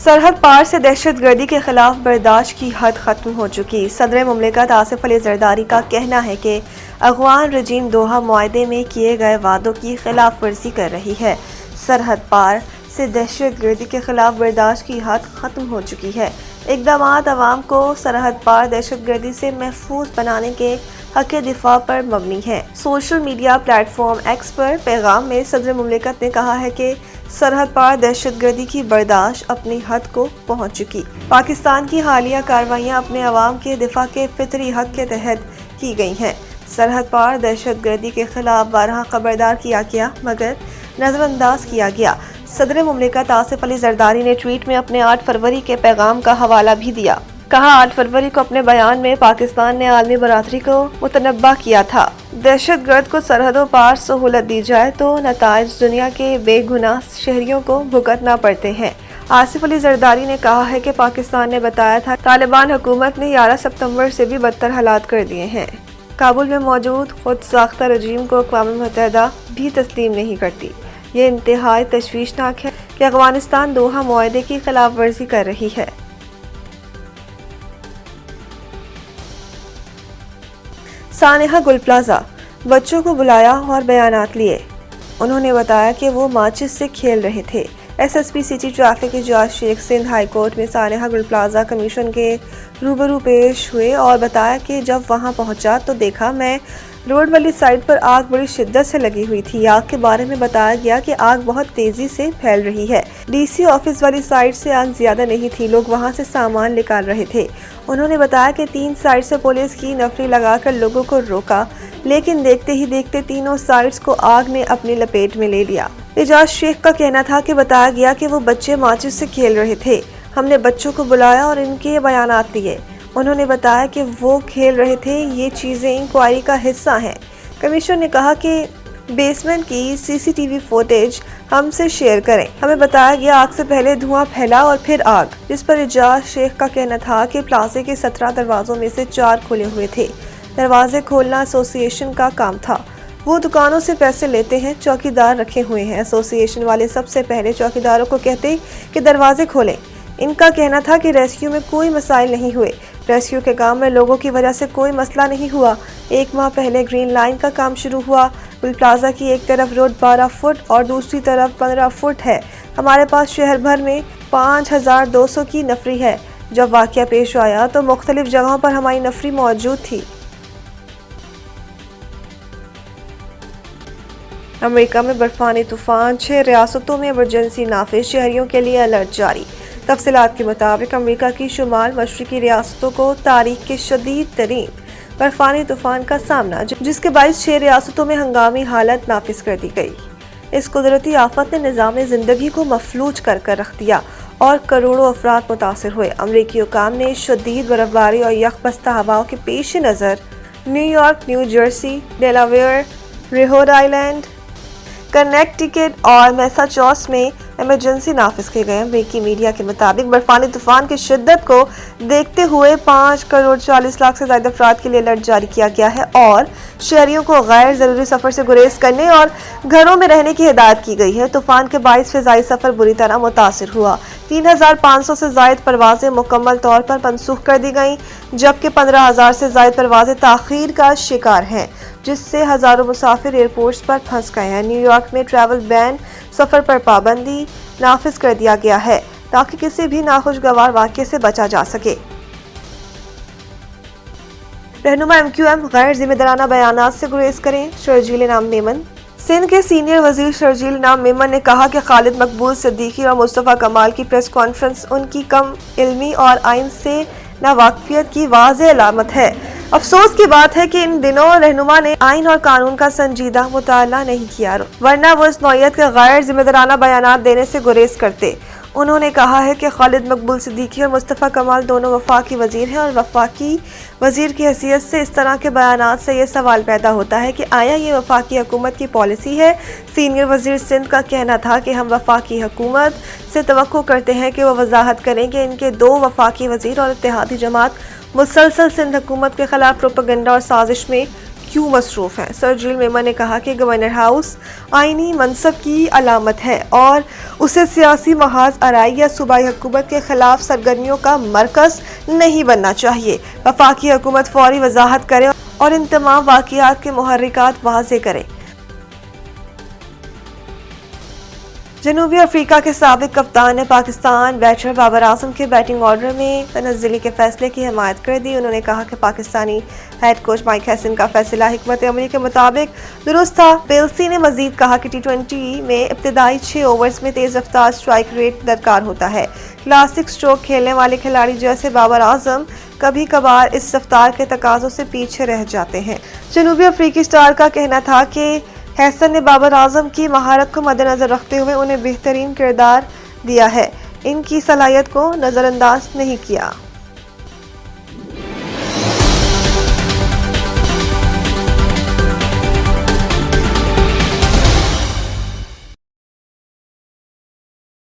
سرحد پار سے دہشت گردی کے خلاف برداشت کی حد ختم ہو چکی۔ صدر مملکت آصف علی زرداری کا کہنا ہے کہ افغان رجیم دوحہ معاہدے میں کیے گئے وعدوں کی خلاف ورزی کر رہی ہے۔ سرحد پار سے دہشت گردی کے خلاف برداشت کی حد ختم ہو چکی ہے۔ اقدامات عوام کو سرحد پار دہشت گردی سے محفوظ بنانے کے حق دفاع پر مبنی ہے۔ Social media platform X پر پیغام میں صدر مملکت نے کہا ہے کہ سرحد پار دہشت گردی کی برداشت اپنی حد کو پہنچ چکی۔ پاکستان کی حالیہ کارروائیاں اپنے عوام کے دفاع کے فطری حق کے تحت کی گئی ہیں۔ سرحد پار دہشت گردی کے خلاف بارہا خبردار کیا گیا مگر نظر انداز کیا گیا۔ صدر مملکت آصف علی زرداری نے ٹویٹ میں اپنے 8 فروری کے پیغام کا حوالہ بھی دیا۔ کہا 8 فروری کو اپنے بیان میں پاکستان نے عالمی برادری کو متنبہ کیا تھا دہشت گرد کو سرحدوں پار سہولت دی جائے تو نتائج دنیا کے بے گناہ شہریوں کو بھگتنا پڑتے ہیں۔ آصف علی زرداری نے کہا ہے کہ پاکستان نے بتایا تھا طالبان حکومت نے 11 ستمبر سے بھی بدتر حالات کر دیے ہیں۔ کابل میں موجود خود ساختہ رجیم کو اقوام متحدہ بھی تسلیم نہیں کرتی۔ یہ انتہائی تشویشناک ہے کہ افغانستان دوحہ معاہدے کی خلاف ورزی کر رہی ہے۔ سانحہ گل پلازہ بچوں کو بلایا اور بیانات لیے۔ انہوں نے بتایا کہ وہ ماچس سے کھیل رہے تھے۔ S S P city traffic Ijaz Shaikh Sindh high court میں سانحہ گل پلازہ کمیشن کے روبرو پیش ہوئے اور بتایا کہ جب وہاں پہنچا تو دیکھا میں روڈ والی سائڈ پر آگ بڑی شدت سے لگی ہوئی تھی۔ آگ کے بارے میں بتایا گیا کہ آگ بہت تیزی سے پھیل رہی ہے۔ ڈی سی آفس والی سائڈ سے آگ زیادہ نہیں تھی، لوگ وہاں سے سامان نکال رہے تھے۔ انہوں نے بتایا کہ 3 سائڈ سے پولیس کی نفری لگا کر لوگوں کو روکا لیکن دیکھتے ہی دیکھتے تینوں سائڈز کو آگ نے اپنی لپیٹ میں لے لیا۔ اعجاز شیخ کا کہنا تھا کہ بتایا گیا کہ وہ بچے ماچس سے کھیل رہے تھے۔ ہم نے بچوں کو بلایا اور ان کے بیانات لیے۔ انہوں نے بتایا کہ وہ کھیل رہے تھے، یہ چیزیں انکوائری کا حصہ ہیں۔ کمیشن نے کہا کہ بیسمنٹ کی سی سی ٹی وی فوٹیج ہم سے شیئر کریں۔ ہمیں بتایا گیا آگ سے پہلے دھواں پھیلا اور پھر آگ، جس پر اعجاز شیخ کا کہنا تھا کہ پلازے کے 17 دروازوں میں سے 4 کھلے ہوئے تھے۔ دروازے کھولنا ایسوسی ایشن کا کام تھا۔ وہ دکانوں سے پیسے لیتے ہیں، چوکیدار رکھے ہوئے ہیں۔ ایسوسی ایشن والے سب سے پہلے چوکیداروں کو کہتے کہ دروازے کھولیں۔ ان کا کہنا تھا کہ ریسکیو میں کوئی مسائل نہیں ہوئے۔ ریسکیو کے کام میں لوگوں کی وجہ سے کوئی مسئلہ نہیں ہوا۔ 1 ماہ پہلے گرین لائن کا کام شروع ہوا۔ گل پلازہ کی ایک طرف روڈ 12 فٹ اور دوسری طرف 15 فٹ ہے۔ ہمارے پاس شہر بھر میں 5200 کی نفری ہے۔ جب واقعہ پیش آیا تو مختلف جگہوں پر ہماری نفری موجود تھی۔ امریکہ میں برفانی طوفان، 6 ریاستوں میں ایمرجنسی نافذ، شہریوں کے لیے الرٹ جاری۔ تفصیلات کے مطابق امریکہ کی شمال مشرقی ریاستوں کو تاریخ کے شدید ترین برفانی طوفان کا سامنا، جس کے باعث 6 ریاستوں میں ہنگامی حالت نافذ کر دی گئی۔ اس قدرتی آفت نے نظام زندگی کو مفلوج کر رکھ دیا اور کروڑوں افراد متاثر ہوئے۔ امریکی حکام نے شدید برفباری اور یخ بستہ ہواؤں کے پیش نظر New York, New Jersey, Delaware, Rhode Island, Connecticut اور میساچوسٹس میں ایمرجنسی نافذ کی گئی۔ امریکی میڈیا کے مطابق برفانی طوفان کی شدت کو دیکھتے ہوئے 5 کروڑ 40 لاکھ سے زائد افراد کے لیے الرٹ جاری کیا گیا ہے اور شہریوں کو غیر ضروری سفر سے گریز کرنے اور گھروں میں رہنے کی ہدایت کی گئی ہے۔ طوفان کے باعث فضائی سفر بری طرح متاثر ہوا۔ 3500 سے زائد پروازیں مکمل طور پر منسوخ کر دی گئیں، جبکہ 15000 سے زائد پروازیں تاخیر کا شکار ہیں، جس سے ہزاروں مسافر ایئرپورٹس پر پھنس گئے ہیں۔ نیو یارک میں ٹریول بین، سفر پر پابندی نافذ کر دیا گیا ہے تاکہ کسی بھی ناخوشگوار واقعے سے بچا جا سکے۔ رہنما MQM غیر ذمہ دارانہ بیانات سے گریز کریں، شرجیل انعام میمن۔ سندھ کے سینئر وزیر شرجیل انعام میمن نے کہا کہ خالد مقبول صدیقی اور مصطفیٰ کمال کی پریس کانفرنس ان کی کم علمی اور آئین سے ناواقفیت کی واضح علامت ہے۔ افسوس کی بات ہے کہ ان دنوں رہنما نے آئین اور قانون کا سنجیدہ مطالعہ نہیں کیا، ورنہ وہ اس نوعیت کے غیر ذمہ دارانہ بیانات دینے سے گریز کرتے۔ انہوں نے کہا ہے کہ خالد مقبول صدیقی اور مصطفیٰ کمال دونوں وفاقی وزیر ہیں اور وفاقی وزیر کی حیثیت سے اس طرح کے بیانات سے یہ سوال پیدا ہوتا ہے کہ آیا یہ وفاقی حکومت کی پالیسی ہے؟ سینئر وزیر سندھ کا کہنا تھا کہ ہم وفاقی حکومت سے توقع کرتے ہیں کہ وہ وضاحت کریں کہ ان کے 2 وفاقی وزیر اور اتحادی جماعت مسلسل سندھ حکومت کے خلاف پروپیگنڈا اور سازش میں کیوں مصروف ہیں؟ سر جیل میمن نے کہا کہ گورنر ہاؤس آئینی منصب کی علامت ہے اور اسے سیاسی محاذ آرائی یا صوبائی حکومت کے خلاف سرگرمیوں کا مرکز نہیں بننا چاہیے۔ وفاقی حکومت فوری وضاحت کرے اور ان تمام واقعات کے محرکات واضح کرے۔ جنوبی افریقہ کے سابق کپتان نے پاکستان بیٹر بابر اعظم کے بیٹنگ آرڈر میں تنزلی کے فیصلے کی حمایت کر دی۔ انہوں نے کہا کہ پاکستانی ہیڈ کوچ مائک ہیسن کا فیصلہ حکمت عملی کے مطابق درست تھا۔ پیلسی نے مزید کہا کہ ٹی20 میں ابتدائی 6 اوورز میں تیز رفتار سٹرائک ریٹ درکار ہوتا ہے۔ کلاسک سٹروک کھیلنے والے کھلاڑی جیسے بابر اعظم کبھی کبھار اس رفتار کے تقاضوں سے پیچھے رہ جاتے ہیں۔ جنوبی افریقی سٹار کا کہنا تھا کہ ہیسن نے بابر اعظم کی مہارت کو مد نظر رکھتے ہوئے انہیں بہترین کردار دیا ہے، ان کی صلاحیت کو نظر انداز نہیں کیا۔